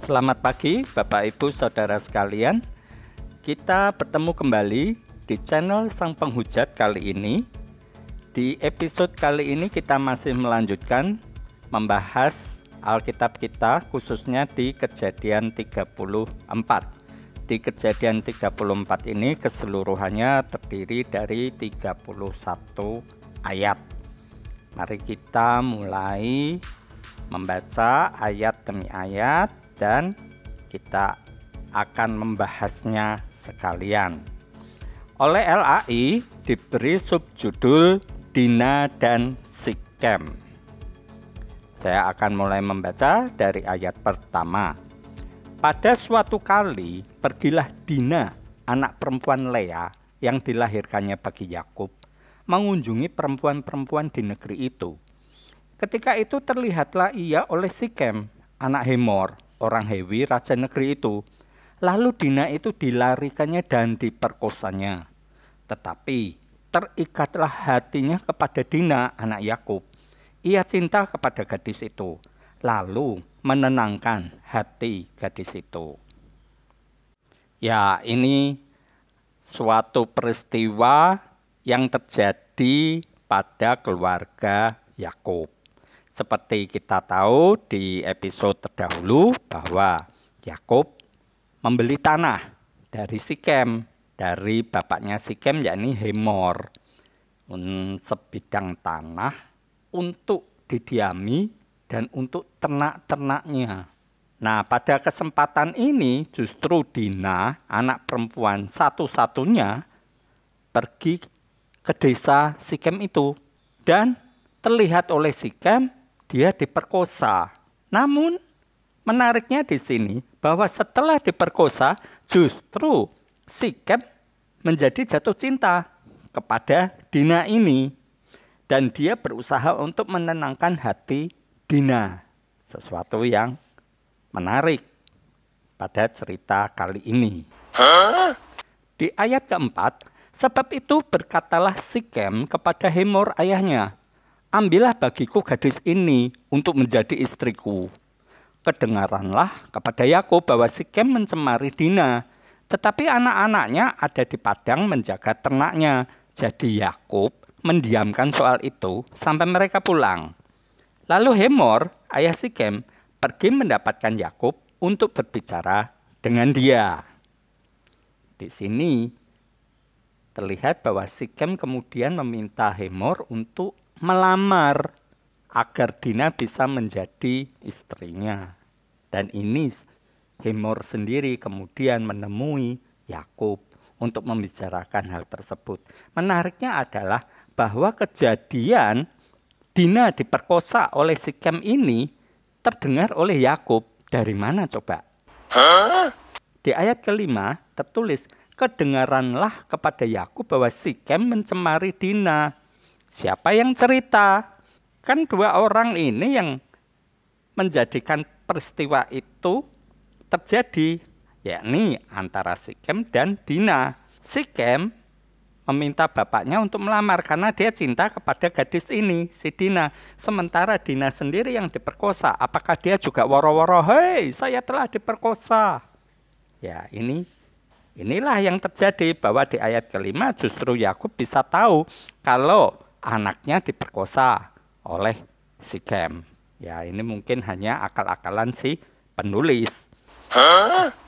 Selamat pagi Bapak Ibu Saudara sekalian. Kita bertemu kembali di channel Sang Penghujat kali ini. Di episode kali ini kita masih melanjutkan membahas Alkitab kita, khususnya di Kejadian 34. Di Kejadian 34 ini keseluruhannya terdiri dari 31 ayat. Mari kita mulai membaca ayat demi ayat dan kita akan membahasnya sekalian. Oleh LAI diberi subjudul Dina dan Sikem. Saya akan mulai membaca dari ayat pertama. Pada suatu kali pergilah Dina, anak perempuan Lea yang dilahirkannya bagi Yakub, mengunjungi perempuan-perempuan di negeri itu. Ketika itu terlihatlah ia oleh Sikem, anak Hemor, orang Hewi, raja negeri itu. Lalu Dina itu dilarikannya dan diperkosanya. Tetapi terikatlah hatinya kepada Dina, anak Yakub. Ia cinta kepada gadis itu, lalu menenangkan hati gadis itu. Ya, ini suatu peristiwa yang terjadi pada keluarga Yakub. Seperti kita tahu di episode terdahulu bahwa Yakub membeli tanah dari Sikem, dari bapaknya Sikem yakni Hemor, sebidang tanah untuk didiami dan untuk ternak-ternaknya. Nah, pada kesempatan ini justru Dina, anak perempuan satu-satunya, pergi ke desa Sikem itu dan terlihat oleh Sikem dia diperkosa. Namun menariknya di sini bahwa setelah diperkosa justru Sikem menjadi jatuh cinta kepada Dina ini dan dia berusaha untuk menenangkan hati Dina. Sesuatu yang menarik pada cerita kali ini. Di ayat keempat, sebab itu berkatalah Sikem kepada Hemor ayahnya, ambillah bagiku gadis ini untuk menjadi istriku. Kedengaranlah kepada Yakub bahwa Sikem mencemari Dina, tetapi anak-anaknya ada di padang menjaga ternaknya. Jadi Yakub mendiamkan soal itu sampai mereka pulang. Lalu Hemor, ayah Sikem, pergi mendapatkan Yakub untuk berbicara dengan dia. Di sini terlihat bahwa Sikem kemudian meminta Hemor untuk melamar agar Dina bisa menjadi istrinya. Dan ini Hemor sendiri kemudian menemui Yakub untuk membicarakan hal tersebut. Menariknya adalah bahwa kejadian Dina diperkosa oleh Sikem ini terdengar oleh Yakub. Dari mana coba? Di ayat kelima tertulis, kedengaranlah kepada Yakub bahwa Sikem mencemari Dina. Siapa yang cerita? Kan dua orang ini yang menjadikan peristiwa itu terjadi, yakni antara Sikem dan Dina. Sikem meminta bapaknya untuk melamar karena dia cinta kepada gadis ini, si Dina. Sementara Dina sendiri yang diperkosa. Apakah dia juga woro-woro, hei saya telah diperkosa? Ya, inilah yang terjadi, bahwa di ayat kelima justru Yakub bisa tahu kalau anaknya diperkosa oleh Sikem. Ya, ini mungkin hanya akal-akalan si penulis.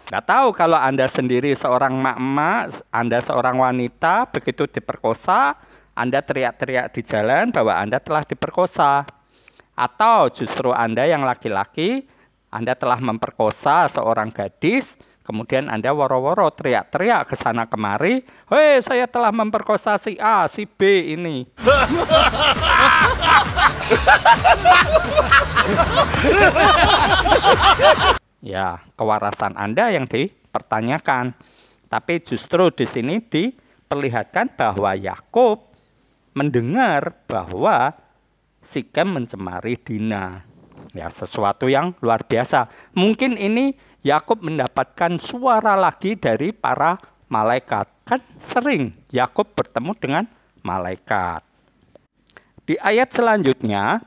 Nggak tahu kalau Anda sendiri seorang emak-emak, Anda seorang wanita, begitu diperkosa, Anda teriak-teriak di jalan bahwa Anda telah diperkosa. Atau justru Anda yang laki-laki, Anda telah memperkosa seorang gadis, kemudian Anda woro-woro teriak-teriak ke sana kemari, hei saya telah memperkosa si A, si B ini. Ya, kewarasan Anda yang dipertanyakan. Tapi justru di sini diperlihatkan bahwa Yakub mendengar bahwa Sikem mencemari Dina. Ya, sesuatu yang luar biasa. Mungkin ini Yakub mendapatkan suara lagi dari para malaikat. Kan sering Yakub bertemu dengan malaikat. Di ayat selanjutnya,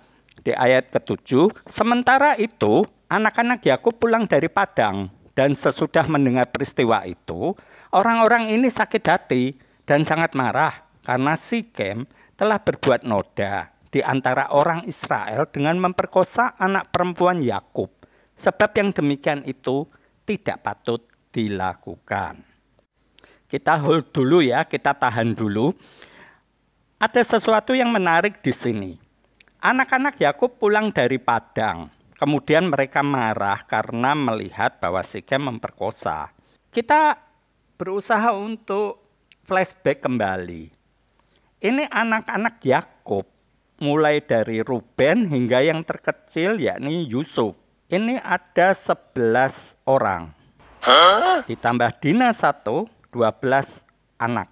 di ayat ke-7, sementara itu anak-anak Yakub pulang dari padang dan sesudah mendengar peristiwa itu, orang-orang ini sakit hati dan sangat marah karena Sikem telah berbuat noda di antara orang Israel dengan memperkosa anak perempuan Yakub. Sebab yang demikian itu tidak patut dilakukan. Kita hold dulu ya, kita tahan dulu. Ada sesuatu yang menarik di sini. Anak-anak Yakub pulang dari padang. Kemudian mereka marah karena melihat bahwa Sikem memperkosa. Kita berusaha untuk flashback kembali. Ini anak-anak Yakub, mulai dari Ruben hingga yang terkecil yakni Yusuf. Ini ada 11 orang. Ditambah Dina 1, 12 anak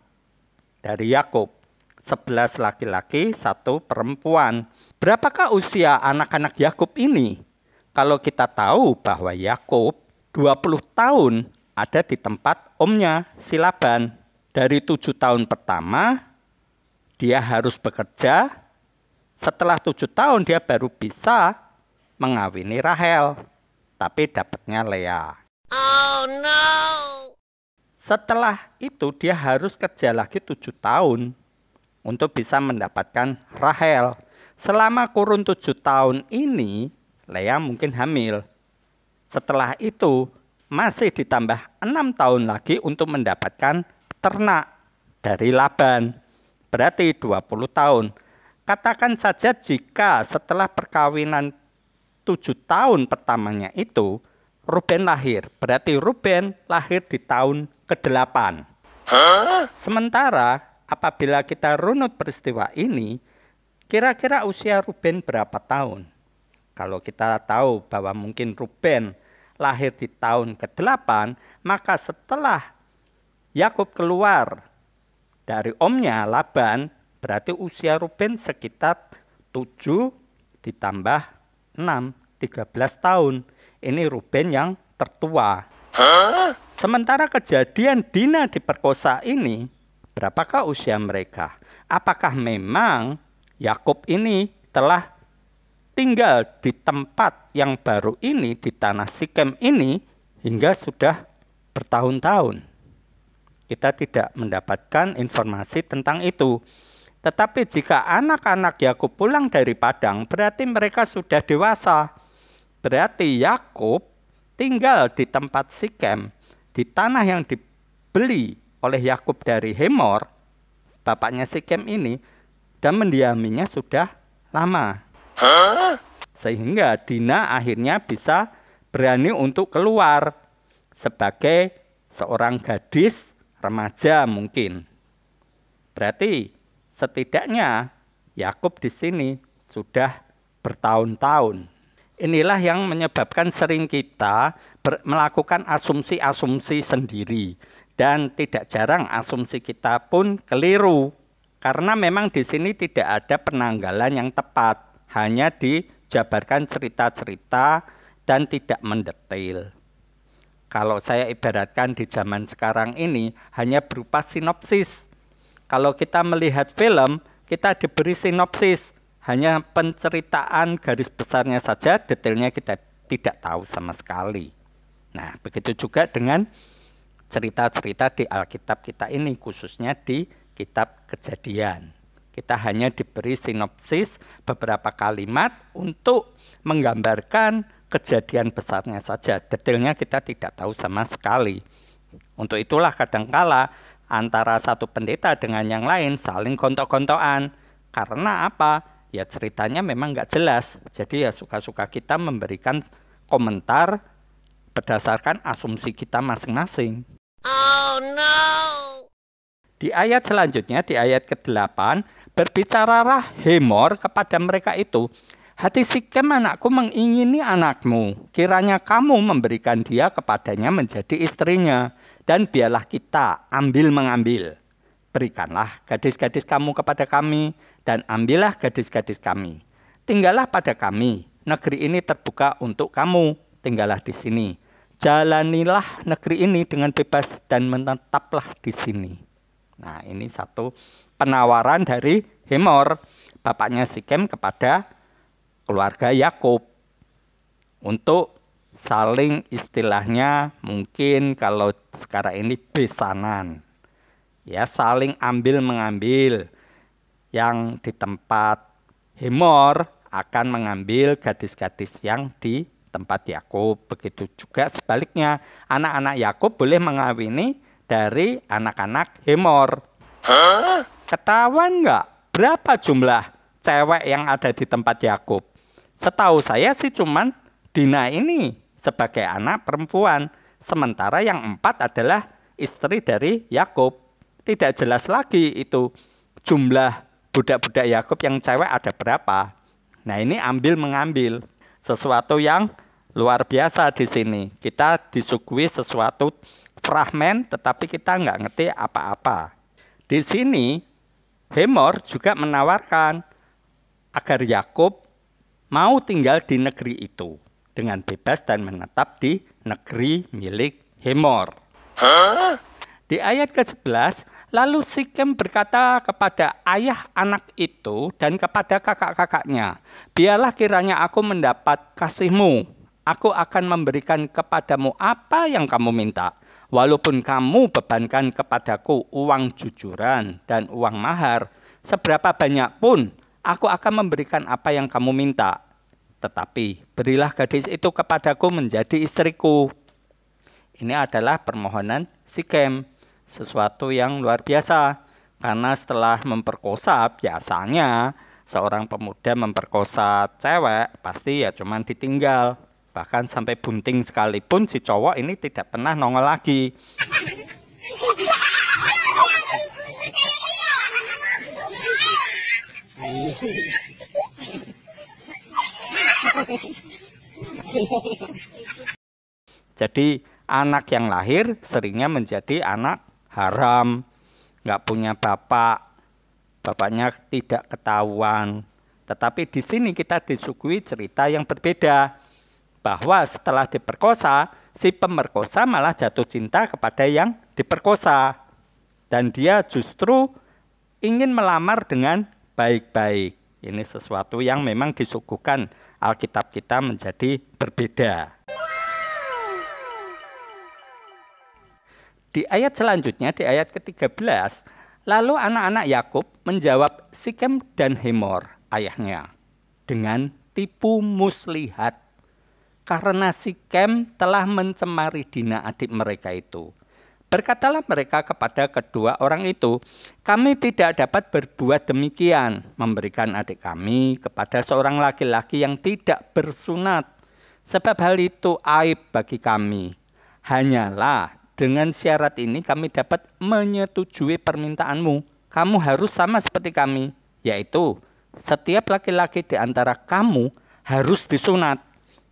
dari Yakub. 11 laki-laki, 1 perempuan. Berapakah usia anak-anak Yakub ini? Kalau kita tahu bahwa Yakub 20 tahun ada di tempat omnya, si Laban. Dari 7 tahun pertama, dia harus bekerja. Setelah 7 tahun dia baru bisa mengawini Rahel. Tapi dapatnya Lea. Oh no! Setelah itu dia harus kerja lagi 7 tahun untuk bisa mendapatkan Rahel. Selama kurun 7 tahun ini, Lea mungkin hamil. Setelah itu masih ditambah 6 tahun lagi untuk mendapatkan ternak dari Laban. Berarti 20 tahun. Katakan saja jika setelah perkawinan 7 tahun pertamanya itu, Ruben lahir. Berarti Ruben lahir di tahun ke-8. Sementara apabila kita runut peristiwa ini, kira-kira usia Ruben berapa tahun? Kalau kita tahu bahwa mungkin Ruben lahir di tahun ke-8, maka setelah Yakub keluar dari omnya Laban, berarti usia Ruben sekitar 7 ditambah 6, 13 tahun. Ini Ruben yang tertua. Sementara kejadian Dina diperkosa ini, berapakah usia mereka? Apakah memang Yakub ini telah tinggal di tempat yang baru ini, di tanah Sikem ini, hingga sudah bertahun-tahun? Kita tidak mendapatkan informasi tentang itu. Tetapi jika anak-anak Yakub pulang dari padang, berarti mereka sudah dewasa. Berarti Yakub tinggal di tempat Sikem, di tanah yang dibeli oleh Yakub dari Hemor, bapaknya Sikem ini, dan mendiaminya sudah lama. Sehingga Dina akhirnya bisa berani untuk keluar sebagai seorang gadis remaja mungkin. Berarti setidaknya Yakub di sini sudah bertahun-tahun. Inilah yang menyebabkan sering kita melakukan asumsi-asumsi sendiri. Dan tidak jarang asumsi kita pun keliru. Karena memang di sini tidak ada penanggalan yang tepat. Hanya dijabarkan cerita-cerita dan tidak mendetail. Kalau saya ibaratkan di zaman sekarang ini hanya berupa sinopsis. Kalau kita melihat film, kita diberi sinopsis. Hanya penceritaan garis besarnya saja, detailnya kita tidak tahu sama sekali. Nah, begitu juga dengan cerita-cerita di Alkitab kita ini, khususnya di kitab Kejadian. Kita hanya diberi sinopsis beberapa kalimat untuk menggambarkan kejadian besarnya saja. Detailnya kita tidak tahu sama sekali. Untuk itulah kadangkala antara satu pendeta dengan yang lain saling gontok-gontokan. Karena apa? Ya ceritanya memang nggak jelas. Jadi ya suka-suka kita memberikan komentar berdasarkan asumsi kita masing-masing. Oh no! Di ayat selanjutnya, di ayat ke-8, berbicaralah Hemor kepada mereka itu, hati Sikem anakku mengingini anakmu, kiranya kamu memberikan dia kepadanya menjadi istrinya, dan biarlah kita ambil-mengambil. Berikanlah gadis-gadis kamu kepada kami, dan ambillah gadis-gadis kami. Tinggallah pada kami, negeri ini terbuka untuk kamu, tinggallah di sini. Jalanilah negeri ini dengan bebas dan menetaplah di sini. Nah, ini satu penawaran dari Hemor, bapaknya Sikem kepada keluarga Yakub untuk saling istilahnya mungkin kalau sekarang ini besanan. Ya, saling ambil mengambil. Yang di tempat Hemor akan mengambil gadis-gadis yang di tempat Yakub. Begitu juga sebaliknya, anak-anak Yakub boleh mengawini dari anak-anak Hemor. Ketahuan nggak berapa jumlah cewek yang ada di tempat Yakub? Setahu saya sih cuman Dina ini sebagai anak perempuan. Sementara yang 4 adalah istri dari Yakub. Tidak jelas lagi itu jumlah budak-budak Yakub yang cewek ada berapa. Nah, ini ambil mengambil. Sesuatu yang luar biasa di sini. Kita disuguhi sesuatu fragmen tetapi kita nggak ngerti apa-apa. Di sini Hemor juga menawarkan agar Yakub mau tinggal di negeri itu dengan bebas dan menetap di negeri milik Hemor. Di ayat ke-11, lalu Sikem berkata kepada ayah anak itu dan kepada kakak-kakaknya, biarlah kiranya aku mendapat kasihmu, aku akan memberikan kepadamu apa yang kamu minta. Walaupun kamu bebankan kepadaku uang jujuran dan uang mahar, seberapa banyak pun aku akan memberikan apa yang kamu minta. Tetapi berilah gadis itu kepadaku menjadi istriku. Ini adalah permohonan Sikem. Sesuatu yang luar biasa. Karena setelah memperkosa, biasanya seorang pemuda memperkosa cewek pasti ya cuman ditinggal. Bahkan sampai bunting sekalipun si cowok ini tidak pernah nongol lagi. Jadi anak yang lahir seringnya menjadi anak haram, nggak punya bapak, bapaknya tidak ketahuan. Tetapi di sini kita disuguhi cerita yang berbeda, bahwa setelah diperkosa, si pemerkosa malah jatuh cinta kepada yang diperkosa. Dan dia justru ingin melamar dengan baik-baik. Ini sesuatu yang memang disuguhkan Alkitab kita menjadi berbeda. Di ayat selanjutnya, di ayat ke-13, lalu anak-anak Yakub menjawab Sikem dan Hemor, ayahnya, dengan tipu muslihat. Karena Sikem telah mencemari Dina adik mereka itu. Berkatalah mereka kepada kedua orang itu, kami tidak dapat berbuat demikian, memberikan adik kami kepada seorang laki-laki yang tidak bersunat. Sebab hal itu aib bagi kami. Hanyalah dengan syarat ini kami dapat menyetujui permintaanmu. Kamu harus sama seperti kami, yaitu setiap laki-laki di antara kamu harus disunat.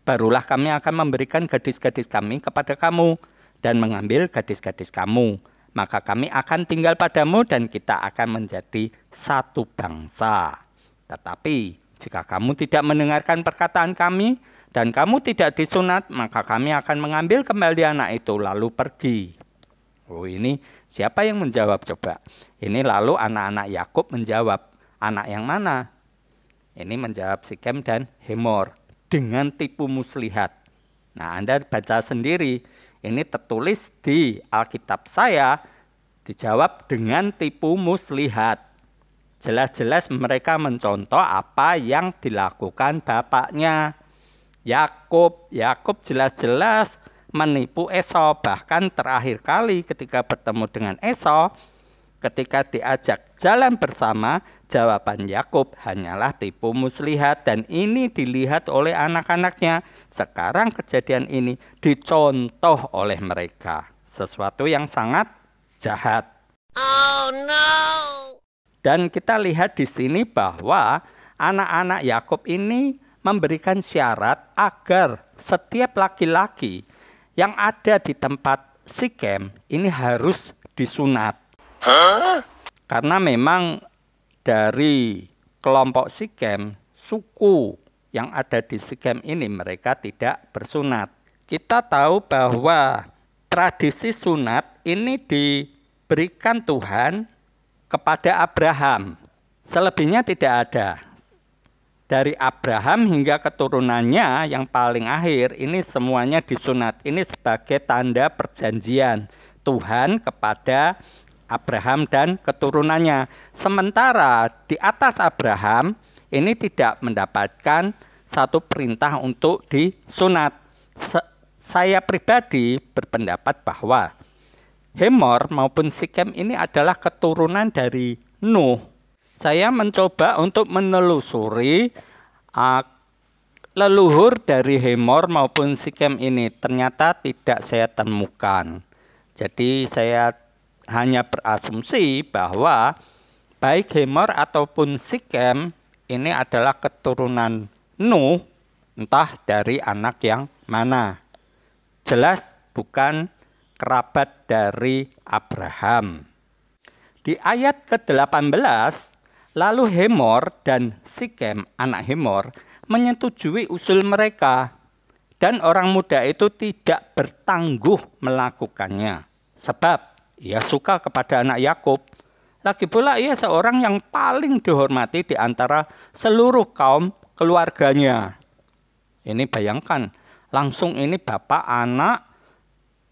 Barulah kami akan memberikan gadis-gadis kami kepada kamu dan mengambil gadis-gadis kamu. Maka kami akan tinggal padamu dan kita akan menjadi satu bangsa. Tetapi jika kamu tidak mendengarkan perkataan kami dan kamu tidak disunat, maka kami akan mengambil kembali anak itu lalu pergi. Oh, ini siapa yang menjawab coba? Ini lalu anak-anak Yakub menjawab. Anak yang mana? Ini menjawab Sikem dan Hemor dengan tipu muslihat. Nah, Anda baca sendiri. Ini tertulis di Alkitab saya, dijawab dengan tipu muslihat. Jelas-jelas mereka mencontoh apa yang dilakukan bapaknya. Yakub jelas-jelas menipu Esau. Bahkan terakhir kali ketika bertemu dengan Esau, ketika diajak jalan bersama, jawaban Yakub hanyalah tipu muslihat dan ini dilihat oleh anak-anaknya. Sekarang kejadian ini dicontoh oleh mereka. Sesuatu yang sangat jahat. Oh no. Dan kita lihat di sini bahwa anak-anak Yakub ini memberikan syarat agar setiap laki-laki yang ada di tempat Sikem ini harus disunat. Karena memang dari kelompok Sikem, suku yang ada di Sikem ini mereka tidak bersunat. Kita tahu bahwa tradisi sunat ini diberikan Tuhan kepada Abraham. Selebihnya tidak ada. Dari Abraham hingga keturunannya yang paling akhir, ini semuanya disunat. Ini sebagai tanda perjanjian Tuhan kepada Abraham dan keturunannya. Sementara di atas Abraham ini tidak mendapatkan satu perintah untuk disunat. Saya pribadi berpendapat bahwa Hemor maupun Sikem ini adalah keturunan dari Nuh. Saya mencoba untuk menelusuri leluhur dari Hemor maupun Sikem ini. Ternyata tidak saya temukan. Jadi saya hanya berasumsi bahwa baik Hemor ataupun Sikem ini adalah keturunan Nuh, entah dari anak yang mana. Jelas bukan kerabat dari Abraham. Di ayat ke-18, lalu Hemor dan Sikem, anak Hemor, menyetujui usul mereka. Dan orang muda itu tidak bertangguh melakukannya. Sebab ia suka kepada anak Yakub. Lagi pula ia seorang yang paling dihormati di antara seluruh kaum keluarganya. Ini bayangkan, langsung ini bapak anak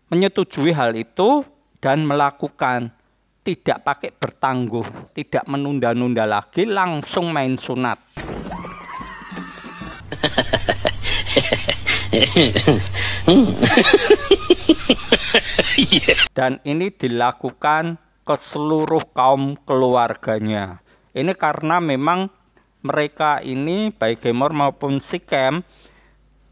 menyetujui hal itu dan melakukan. Tidak pakai bertangguh, tidak menunda-nunda lagi, langsung main sunat. Dan ini dilakukan ke seluruh kaum keluarganya. Ini karena memang mereka ini, baik Hemor maupun Sikem,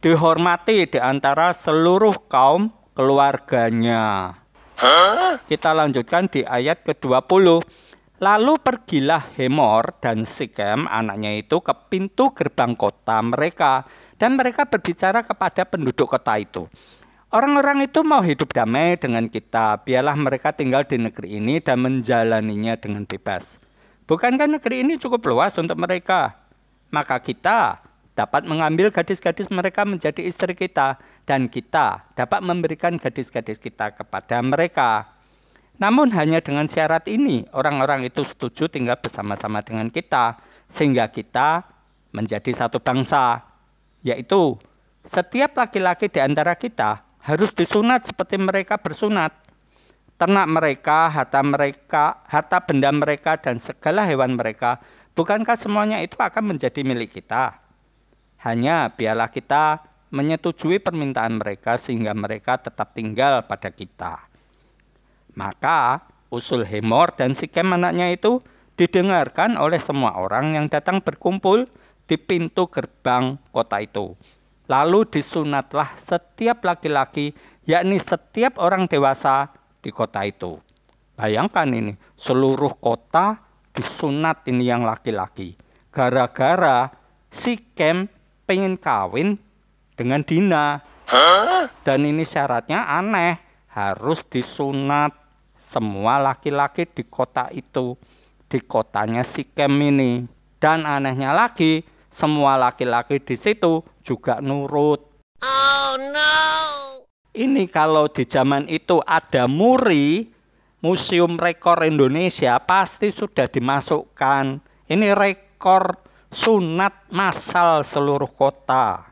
dihormati di antara seluruh kaum keluarganya. Kita lanjutkan di ayat ke-20. Lalu pergilah Hemor dan Sikem, anaknya itu, ke pintu gerbang kota mereka. Dan mereka berbicara kepada penduduk kota itu. Orang-orang itu mau hidup damai dengan kita. Biarlah mereka tinggal di negeri ini dan menjalaninya dengan bebas. Bukankah negeri ini cukup luas untuk mereka? Maka kita dapat mengambil gadis-gadis mereka menjadi istri kita. Dan kita dapat memberikan gadis-gadis kita kepada mereka. Namun hanya dengan syarat ini, orang-orang itu setuju tinggal bersama-sama dengan kita. Sehingga kita menjadi satu bangsa. Yaitu setiap laki-laki di antara kita harus disunat seperti mereka bersunat. Ternak mereka, harta benda mereka, dan segala hewan mereka. Bukankah semuanya itu akan menjadi milik kita? Hanya biarlah kita menyetujui permintaan mereka sehingga mereka tetap tinggal pada kita. Maka usul Hemor dan Sikem anaknya itu didengarkan oleh semua orang yang datang berkumpul di pintu gerbang kota itu. Lalu disunatlah setiap laki-laki, yakni setiap orang dewasa di kota itu. Bayangkan ini, seluruh kota disunat ini yang laki-laki. Gara-gara Sikem pengen kawin dengan Dina. Dan ini syaratnya aneh, harus disunat semua laki-laki di kota itu, di kotanya Sikem ini. Dan anehnya lagi, semua laki-laki di situ juga nurut. Oh no. Ini kalau di zaman itu ada MURI, Museum Rekor Indonesia, pasti sudah dimasukkan. Ini rekor sunat massal seluruh kota.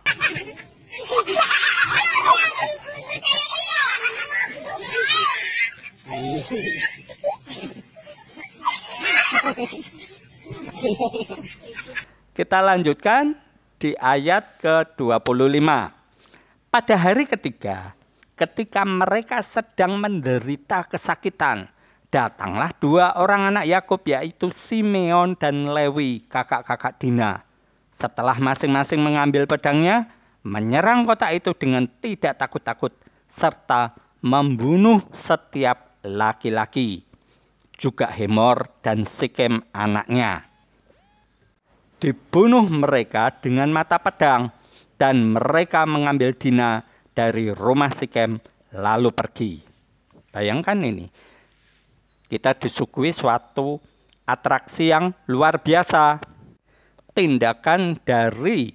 Kita lanjutkan di ayat ke-25. Pada hari ketiga, ketika mereka sedang menderita kesakitan, datanglah dua orang anak Yakub, yaitu Simeon dan Lewi, kakak-kakak Dina. Setelah masing-masing mengambil pedangnya, menyerang kota itu dengan tidak takut-takut, serta membunuh setiap laki-laki, juga Hemor dan Sikem anaknya. Dibunuh mereka dengan mata pedang, dan mereka mengambil Dina dari rumah Sikem lalu pergi. Bayangkan ini, kita disuguhi suatu atraksi yang luar biasa. Tindakan dari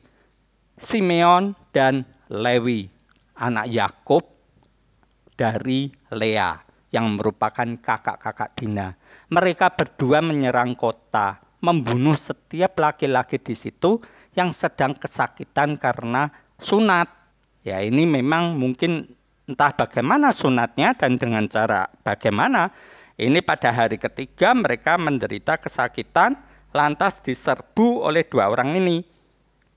Simeon dan Lewi, anak Yakub dari Lea, yang merupakan kakak-kakak Dina. Mereka berdua menyerang kota, membunuh setiap laki-laki di situ yang sedang kesakitan karena sunat. Ya, ini memang mungkin entah bagaimana sunatnya dan dengan cara bagaimana. Ini pada hari ketiga mereka menderita kesakitan, lantas diserbu oleh dua orang ini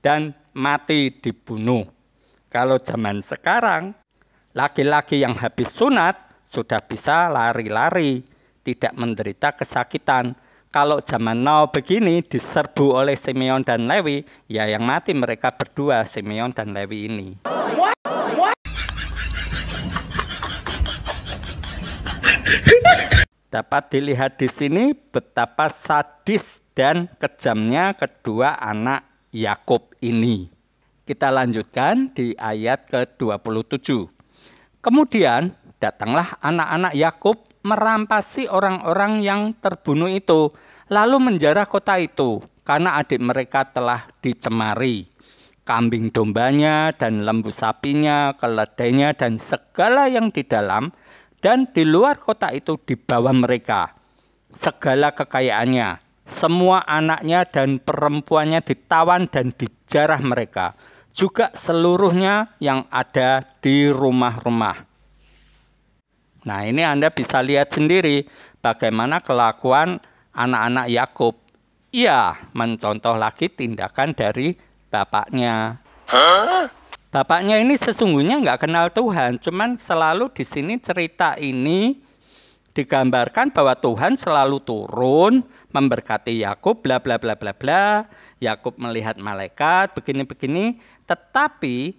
dan mati dibunuh. Kalau zaman sekarang, laki-laki yang habis sunat sudah bisa lari-lari, tidak menderita kesakitan. Kalau zaman now begini diserbu oleh Simeon dan Lewi, ya yang mati mereka berdua, Simeon dan Lewi ini. Dapat dilihat di sini betapa sadis dan kejamnya kedua anak Yakub ini. Kita lanjutkan di ayat ke-27. Kemudian datanglah anak-anak Yakub merampasi orang-orang yang terbunuh itu, lalu menjarah kota itu, karena adik mereka telah dicemari. Kambing dombanya dan lembu sapinya, keledainya dan segala yang di dalam dan di luar kota itu dibawa mereka. Segala kekayaannya, semua anaknya dan perempuannya ditawan dan dijarah mereka. Juga seluruhnya yang ada di rumah-rumah. Nah, ini Anda bisa lihat sendiri bagaimana kelakuan anak-anak Yakub. Ia mencontoh lagi tindakan dari bapaknya. Bapaknya ini sesungguhnya nggak kenal Tuhan, cuman selalu di sini cerita ini digambarkan bahwa Tuhan selalu turun memberkati Yakub, bla bla bla bla bla. Yakub melihat malaikat begini-begini, tetapi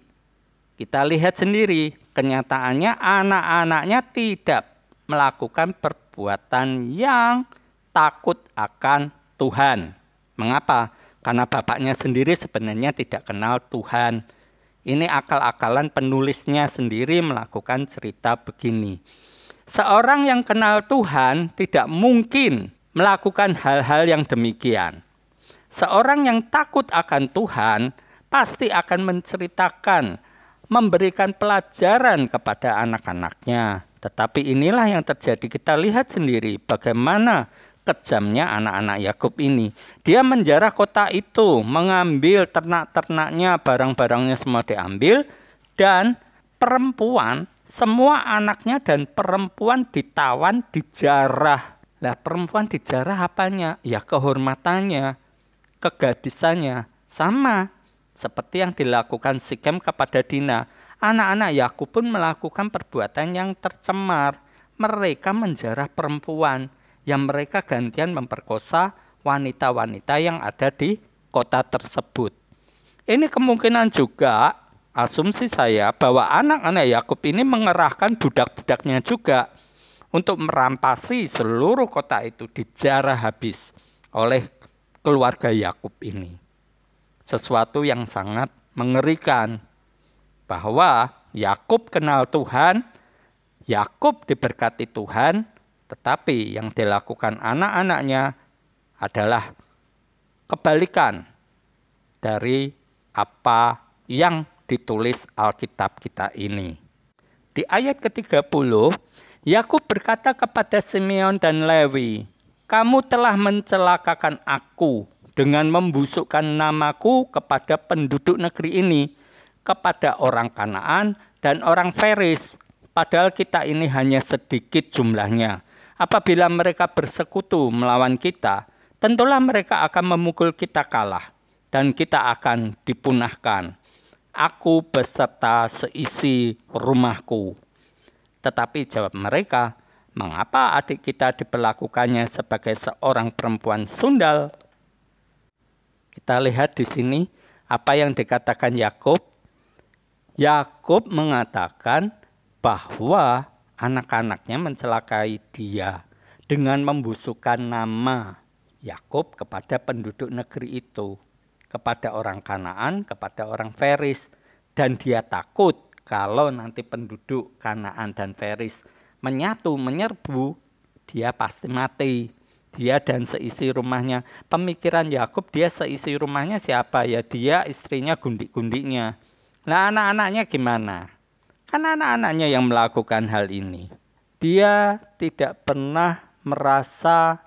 kita lihat sendiri kenyataannya anak-anaknya tidak melakukan perbuatan yang takut akan Tuhan. Mengapa? Karena bapaknya sendiri sebenarnya tidak kenal Tuhan. Ini akal-akalan penulisnya sendiri melakukan cerita begini. Seorang yang kenal Tuhan tidak mungkin melakukan hal-hal yang demikian. Seorang yang takut akan Tuhan pasti akan menceritakan, memberikan pelajaran kepada anak-anaknya. Tetapi inilah yang terjadi. Kita lihat sendiri bagaimana kejamnya anak-anak Yakub ini. Dia menjarah kota itu, mengambil ternak-ternaknya, barang-barangnya semua diambil, dan perempuan, semua anaknya dan perempuan ditawan, dijarah. Lah, perempuan dijarah apanya? Ya kehormatannya, kegadisannya. Sama seperti yang dilakukan Sikem kepada Dina. Anak-anak Yakub pun melakukan perbuatan yang tercemar. Mereka menjarah perempuan, yang mereka gantian memperkosa wanita-wanita yang ada di kota tersebut. Ini kemungkinan juga, asumsi saya, bahwa anak-anak Yakub ini mengerahkan budak-budaknya juga untuk merampasi seluruh kota itu, dijarah habis oleh keluarga Yakub ini. Sesuatu yang sangat mengerikan, bahwa Yakub kenal Tuhan, Yakub diberkati Tuhan, tetapi yang dilakukan anak-anaknya adalah kebalikan dari apa yang ditulis Alkitab kita ini. Di ayat ke-30, Yakub berkata kepada Simeon dan Lewi, "Kamu telah mencelakakan aku dengan membusukkan namaku kepada penduduk negeri ini, kepada orang Kanaan dan orang Feris, padahal kita ini hanya sedikit jumlahnya. Apabila mereka bersekutu melawan kita, tentulah mereka akan memukul kita kalah, dan kita akan dipunahkan. Aku beserta seisi rumahku." Tetapi jawab mereka, "Mengapa adik kita diperlakukannya sebagai seorang perempuan sundal?" Kita lihat di sini apa yang dikatakan Yakub. Yakub mengatakan bahwa anak-anaknya mencelakai dia dengan membusukkan nama Yakub kepada penduduk negeri itu, kepada orang Kanaan, kepada orang Feris, dan dia takut kalau nanti penduduk Kanaan dan Feris menyatu, menyerbu, dia pasti mati. Dia dan seisi rumahnya. Pemikiran Yakub, dia seisi rumahnya siapa? Ya dia, istrinya, gundik-gundiknya. Nah, anak-anaknya gimana? Kan anak-anaknya yang melakukan hal ini. Dia tidak pernah merasa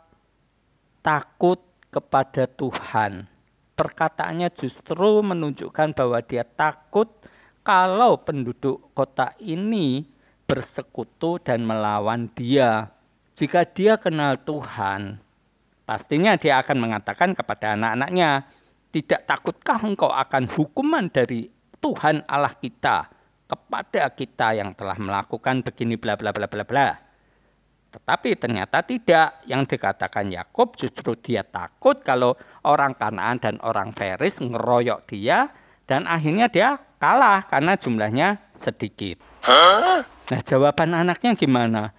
takut kepada Tuhan. Perkataannya justru menunjukkan bahwa dia takut kalau penduduk kota ini bersekutu dan melawan dia. Jika dia kenal Tuhan, pastinya dia akan mengatakan kepada anak-anaknya, "Tidak takutkah engkau akan hukuman dari Tuhan Allah kita kepada kita yang telah melakukan begini bla bla bla bla bla." Tetapi ternyata tidak. Yang dikatakan Yakub justru dia takut kalau orang Kanaan dan orang Feris ngeroyok dia, dan akhirnya dia kalah karena jumlahnya sedikit. Nah, jawaban anaknya gimana?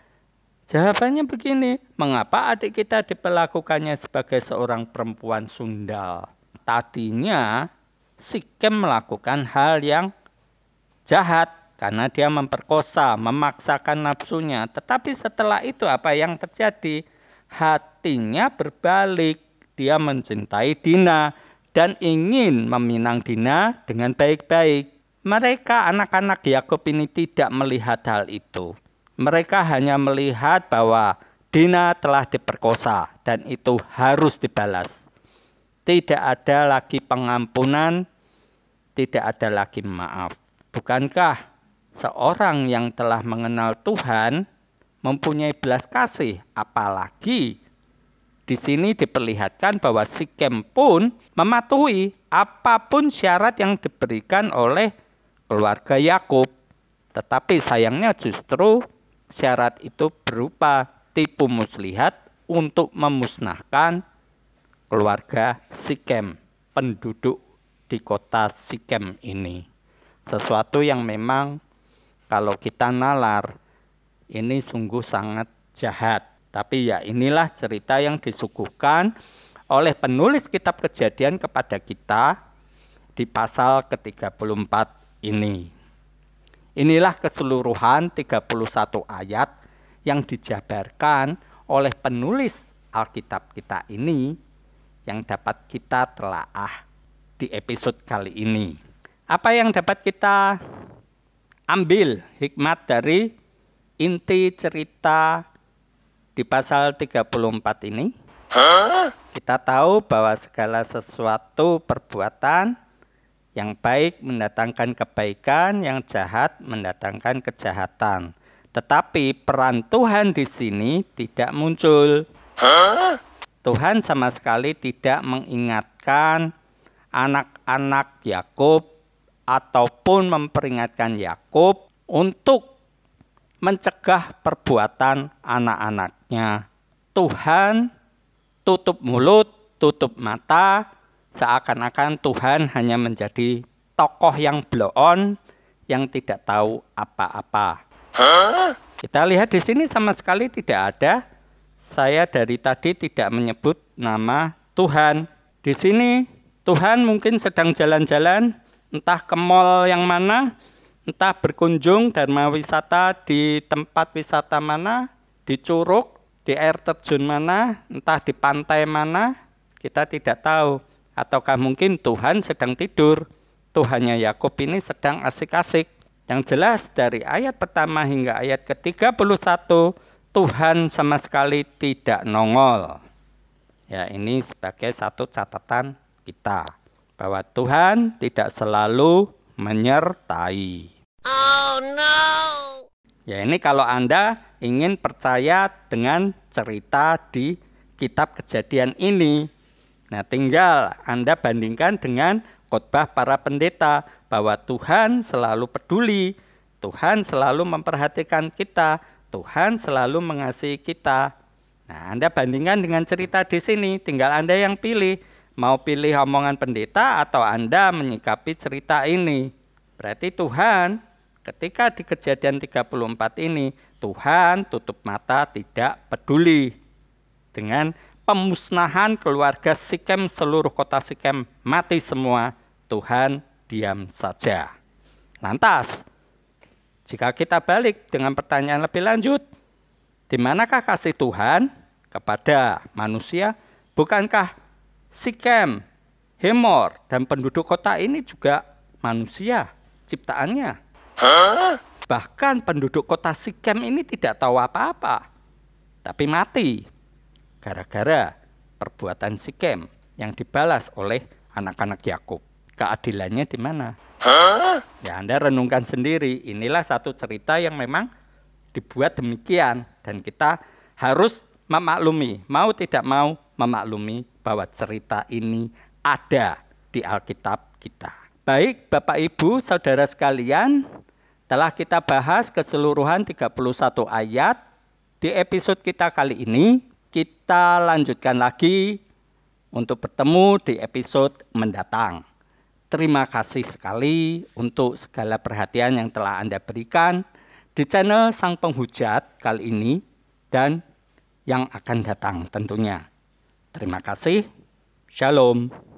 Jawabannya begini, mengapa adik kita diperlakukannya sebagai seorang perempuan sundal? Tadinya Sikem melakukan hal yang jahat karena dia memperkosa, memaksakan nafsunya. Tetapi setelah itu apa yang terjadi? Hatinya berbalik, dia mencintai Dina dan ingin meminang Dina dengan baik-baik. Mereka anak-anak Yakub ini tidak melihat hal itu. Mereka hanya melihat bahwa Dina telah diperkosa dan itu harus dibalas. Tidak ada lagi pengampunan, tidak ada lagi maaf. Bukankah seorang yang telah mengenal Tuhan mempunyai belas kasih? Apalagi di sini diperlihatkan bahwa Sikem pun mematuhi apapun syarat yang diberikan oleh keluarga Yakub. Tetapi sayangnya justru syarat itu berupa tipu muslihat untuk memusnahkan keluarga Sikem, penduduk di kota Sikem ini. Sesuatu yang memang kalau kita nalar, ini sungguh sangat jahat. Tapi ya inilah cerita yang disuguhkan oleh penulis kitab Kejadian kepada kita di pasal ke-34 ini. Inilah keseluruhan 31 ayat yang dijabarkan oleh penulis Alkitab kita ini yang dapat kita telaah di episode kali ini. Apa yang dapat kita ambil hikmat dari inti cerita di pasal 34 ini? Kita tahu bahwa segala sesuatu perbuatan yang baik mendatangkan kebaikan, yang jahat mendatangkan kejahatan. Tetapi peran Tuhan di sini tidak muncul. Tuhan sama sekali tidak mengingatkan anak-anak Yakub ataupun memperingatkan Yakub untuk mencegah perbuatan anak-anaknya. Tuhan tutup mulut, tutup mata, seakan-akan Tuhan hanya menjadi tokoh yang blow-on yang tidak tahu apa-apa. Kita lihat di sini sama sekali tidak ada. Saya dari tadi tidak menyebut nama Tuhan. Di sini Tuhan mungkin sedang jalan-jalan, entah ke mall yang mana, entah berkunjung dharma wisata di tempat wisata mana, di curug, di air terjun mana, entah di pantai mana, kita tidak tahu. Ataukah mungkin Tuhan sedang tidur? Tuhannya Yakub ini sedang asik-asik. Yang jelas dari ayat pertama hingga ayat ke-31, Tuhan sama sekali tidak nongol. Ya, ini sebagai satu catatan kita bahwa Tuhan tidak selalu menyertai. Oh no. Ya, ini kalau Anda ingin percaya dengan cerita di kitab Kejadian ini. Nah, tinggal Anda bandingkan dengan khotbah para pendeta bahwa Tuhan selalu peduli, Tuhan selalu memperhatikan kita, Tuhan selalu mengasihi kita. Nah, Anda bandingkan dengan cerita di sini, tinggal Anda yang pilih, mau pilih omongan pendeta atau Anda menyikapi cerita ini. Berarti Tuhan ketika di Kejadian 34 ini, Tuhan tutup mata, tidak peduli dengan pemusnahan keluarga Sikem, seluruh kota Sikem mati semua. Tuhan diam saja. Lantas, jika kita balik dengan pertanyaan lebih lanjut, di manakah kasih Tuhan kepada manusia? Bukankah Sikem, Hemor, dan penduduk kota ini juga manusia ciptaannya? Bahkan penduduk kota Sikem ini tidak tahu apa-apa, tapi mati gara-gara perbuatan Sikem yang dibalas oleh anak-anak Yakub. Keadilannya di mana? Ya, Anda renungkan sendiri. Inilah satu cerita yang memang dibuat demikian, dan kita harus memaklumi, mau tidak mau memaklumi bahwa cerita ini ada di Alkitab kita. Baik Bapak Ibu, saudara sekalian, telah kita bahas keseluruhan 31 ayat. Di episode kita kali ini, kita lanjutkan lagi untuk bertemu di episode mendatang. Terima kasih sekali untuk segala perhatian yang telah Anda berikan di channel Sang Penghujat kali ini dan yang akan datang tentunya. Terima kasih. Shalom.